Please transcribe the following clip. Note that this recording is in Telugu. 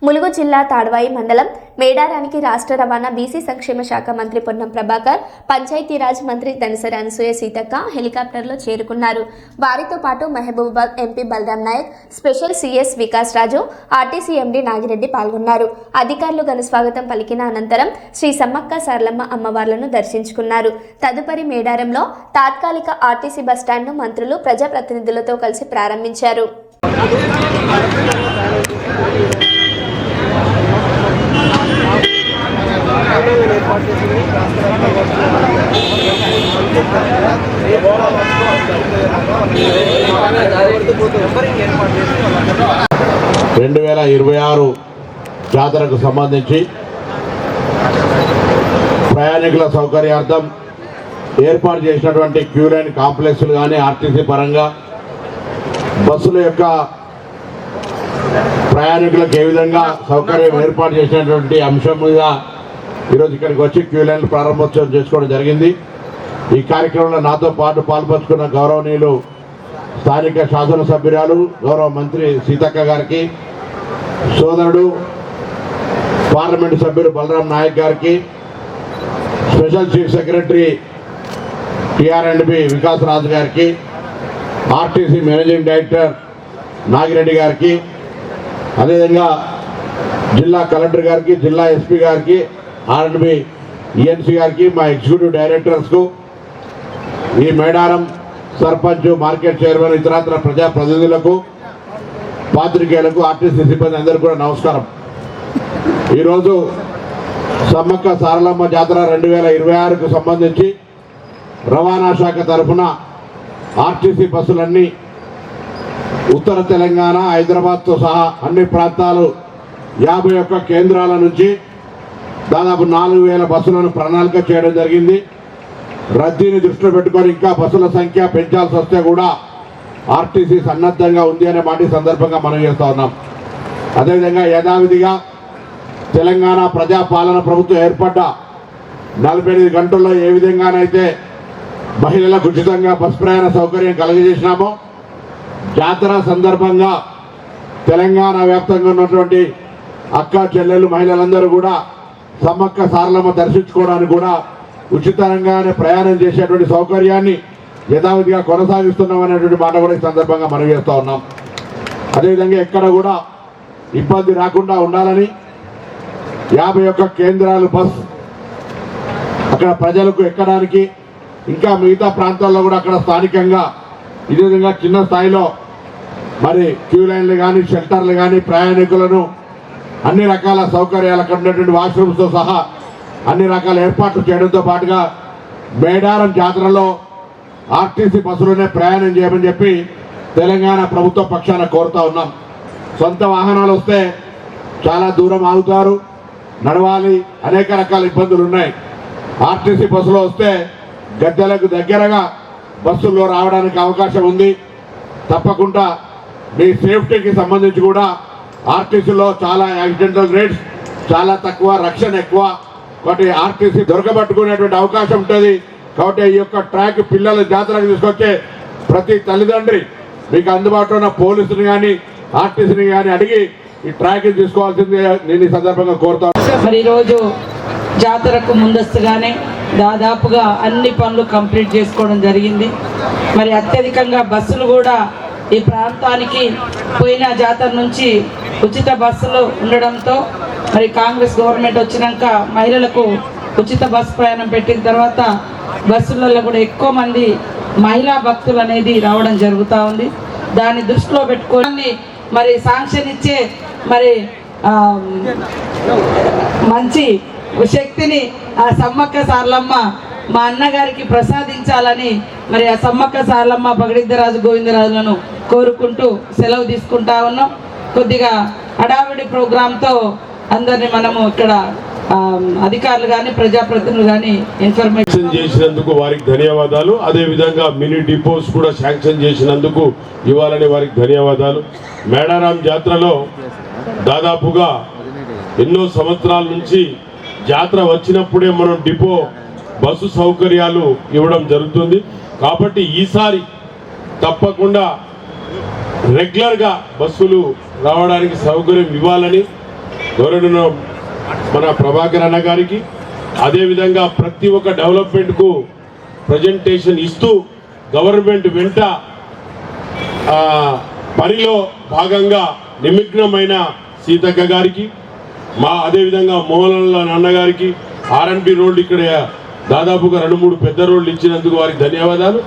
ములుగు జిల్లా తాడ్వాయి మండలం మేడారానికి రాష్ట్ర రవాణా బీసీ సంక్షేమ శాఖ మంత్రి పొన్నం ప్రభాకర్, పంచాయతీరాజ్ మంత్రి దనసరి అనసూయ సీతక్క హెలికాప్టర్లో చేరుకున్నారు. వారితో పాటు Mahabubabad MP Balaram Naik, special CS Vikas Raju, RTC MD Nagireddy పాల్గొన్నారు. అధికారులు ఘనస్వాగతం పలికిన అనంతరం శ్రీ సమ్మక్క సారలమ్మ అమ్మవార్లను దర్శించుకున్నారు. తదుపరి మేడారంలో తాత్కాలిక ఆర్టీసీ బస్టాండ్ను మంత్రులు ప్రజాప్రతినిధులతో కలిసి ప్రారంభించారు. 2026 జాతరకు సంబంధించి ప్రయాణికుల సౌకర్యార్థం ఏర్పాటు చేసినటువంటి క్యూ లైన్ కాంప్లెక్స్లు కానీ ఆర్టీసీ పరంగా బస్సుల యొక్క ప్రయాణికులకు ఏ విధంగా సౌకర్యం ఏర్పాటు చేసినటువంటి అంశం మీద ఈరోజు ఇక్కడికి వచ్చి క్యూ లైన్లు ప్రారంభోత్సవం చేసుకోవడం జరిగింది. ఈ కార్యక్రమంలో నాతో పాటు పాల్పంచుకున్న గౌరవనీయులు స్థానిక శాసనసభ్యురాలు గౌరవ మంత్రి సీతక్క గారికి, సోదరుడు పార్లమెంటు సభ్యులు బలరాం నాయక్ గారికి, స్పెషల్ చీఫ్ సెక్రటరీ టిఆర్ఎండ్బి వికాస్ రాజు గారికి, ఆర్టీసీ మేనేజింగ్ డైరెక్టర్ నాగిరెడ్డి గారికి, అదేవిధంగా జిల్లా కలెక్టర్ గారికి, జిల్లా ఎస్పీ గారికి, ఆర్ఎండ్బి ఈఎన్సీ గారికి, మా ఎగ్జిక్యూటివ్ డైరెక్టర్స్కు, ఈ మేడారం సర్పంచ్, మార్కెట్ చైర్మన్, ఇతరత్ర ప్రజాప్రతినిధులకు, పాత్రికేయులకు, ఆర్టీసీ సిబ్బంది అందరికీ కూడా నమస్కారం. ఈరోజు సమ్మక్క సారలమ్మ జాతర 2026కు సంబంధించి రవాణా శాఖ తరఫున ఆర్టీసీ బస్సులన్నీ ఉత్తర తెలంగాణ, హైదరాబాద్తో సహా అన్ని ప్రాంతాలు 51 కేంద్రాల నుంచి దాదాపు 4000 బస్సులను ప్రణాళిక చేయడం జరిగింది. రద్దీని దృష్టిలో పెట్టుకొని ఇంకా బస్సుల సంఖ్య పెంచాల్సి వస్తే కూడా ఆర్టీసీ సన్నద్ధంగా ఉంది అనే మాట సందర్భంగా మనం చేస్తూ ఉన్నాం. అదేవిధంగా యథావిధిగా తెలంగాణ ప్రజాపాలన ప్రభుత్వం ఏర్పడ్డ 48 గంటల్లో ఏ విధంగానైతే మహిళలకు ఉచితంగా బస్ ప్రయాణ సౌకర్యం కలుగజేసినామో, జాతర సందర్భంగా తెలంగాణ వ్యాప్తంగా ఉన్నటువంటి అక్క చెల్లెలు మహిళలందరూ కూడా సమ్మక్క సారలమ్మ దర్శించుకోవడానికి కూడా ఉచితంగానే ప్రయాణం చేసేటువంటి సౌకర్యాన్ని యథావిధిగా కొనసాగిస్తున్నాం అనేటువంటి మాట కూడా ఈ సందర్భంగా మనం చేస్తూ ఉన్నాం. అదేవిధంగా ఎక్కడ కూడా ఇబ్బంది రాకుండా ఉండాలని 51 కేంద్రాలు బస్ అక్కడ ప్రజలకు ఎక్కడానికి, ఇంకా మిగతా ప్రాంతాల్లో కూడా అక్కడ స్థానికంగా ఇదే విధంగా చిన్న స్థాయిలో మరి క్యూ లైన్లు కానీ, షెల్టర్లు కానీ, ప్రయాణికులను అన్ని రకాల సౌకర్యాలు అక్కడ ఉన్నటువంటి వాష్రూమ్స్తో సహా అన్ని రకాల ఏర్పాట్లు చేయడంతో పాటుగా మేడారం జాతరలో ఆర్టీసీ బస్సులోనే ప్రయాణం చేయమని చెప్పి తెలంగాణ ప్రభుత్వ పక్షాన కోరుతా ఉన్నాం. సొంత వాహనాలు వస్తే చాలా దూరం ఆగుతారు, నడవాలి, అనేక రకాల ఇబ్బందులు ఉన్నాయి. ఆర్టీసీ బస్సులో వస్తే గద్దెలకు దగ్గరగా బస్సుల్లో రావడానికి అవకాశం ఉంది. తప్పకుండా మీ సేఫ్టీకి సంబంధించి కూడా ఆర్టీసీలో చాలా యాక్సిడెంటల్ రేట్స్ చాలా తక్కువ, రక్షణ ఎక్కువ, కాబట్టి ఆర్టీసీ దొరకబట్టుకునేటువంటి అవకాశం ఉంటుంది. కాబట్టి ఈ యొక్క ట్రాక్ పిల్లల జాతరకు తీసుకొచ్చే ప్రతి తల్లిదండ్రి మీకు అందుబాటులో ఉన్న పోలీసుని కానీ, ఆర్టీసీని కానీ అడిగి ఈ ట్రాక్ తీసుకోవాల్సింది నేను ఈ సందర్భంగా కోరుతాను. మరి ఈరోజు జాతరకు ముందస్తుగానే దాదాపుగా అన్ని పనులు కంప్లీట్ చేసుకోవడం జరిగింది. మరి అత్యధికంగా బస్సులు కూడా ఈ ప్రాంతానికి పోయిన జాతర నుంచి ఉచిత బస్సులు ఉండడంతో మరి కాంగ్రెస్ గవర్నమెంట్ వచ్చినాక మహిళలకు ఉచిత బస్సు ప్రయాణం పెట్టిన తర్వాత బస్సులలో కూడా ఎక్కువ మంది మహిళా భక్తులు అనేది రావడం జరుగుతూ ఉంది. దాన్ని దృష్టిలో పెట్టుకొని మరి శాంక్షన్ ఇచ్చే మరి మంచి శక్తిని ఆ సమ్మక్క సారలమ్మ మా అన్నగారికి ప్రసాదించాలని మరి ఆ సమ్మక్క సారలమ్మ పగడిద్దరాజు గోవిందరాజులను కోరుకుంటూ సెలవు తీసుకుంటా ఉన్నాం. కొద్దిగా హడావిడి ప్రోగ్రాంతో అందరినీ మనము ఇక్కడ అధికారులు కానీ, ప్రజాప్రతినిధులు కానీ ఇన్ఫర్మేషన్ చేసినందుకు వారికి ధన్యవాదాలు. అదేవిధంగా మినీ డిపోస్ కూడా శాంక్షన్ చేసినందుకు ఇవ్వాలని వారికి ధన్యవాదాలు. మేడారం జాతరలో దాదాపుగా ఎన్నో సంవత్సరాల నుంచి జాతర వచ్చినప్పుడే మనం డిపో బస్సు సౌకర్యాలు ఇవ్వడం జరుగుతుంది. కాబట్టి ఈసారి తప్పకుండా రెగ్యులర్గా బస్సులు రావడానికి సౌకర్యం ఇవ్వాలని గౌరవ మన ప్రభాకర్ అన్న గారికి, అదేవిధంగా ప్రతి ఒక్క డెవలప్మెంట్కు ప్రజెంటేషన్ ఇస్తూ గవర్నమెంట్ వెంట పనిలో భాగంగా నిమగ్నమైన సీతక్క గారికి, అదేవిధంగా మోహన్లాల్ అన్నగారికి, ఆర్ఎన్బి రోడ్లు ఇక్కడ దాదాపుగా 2-3 పెద్ద రోడ్లు ఇచ్చినందుకు వారికి ధన్యవాదాలు.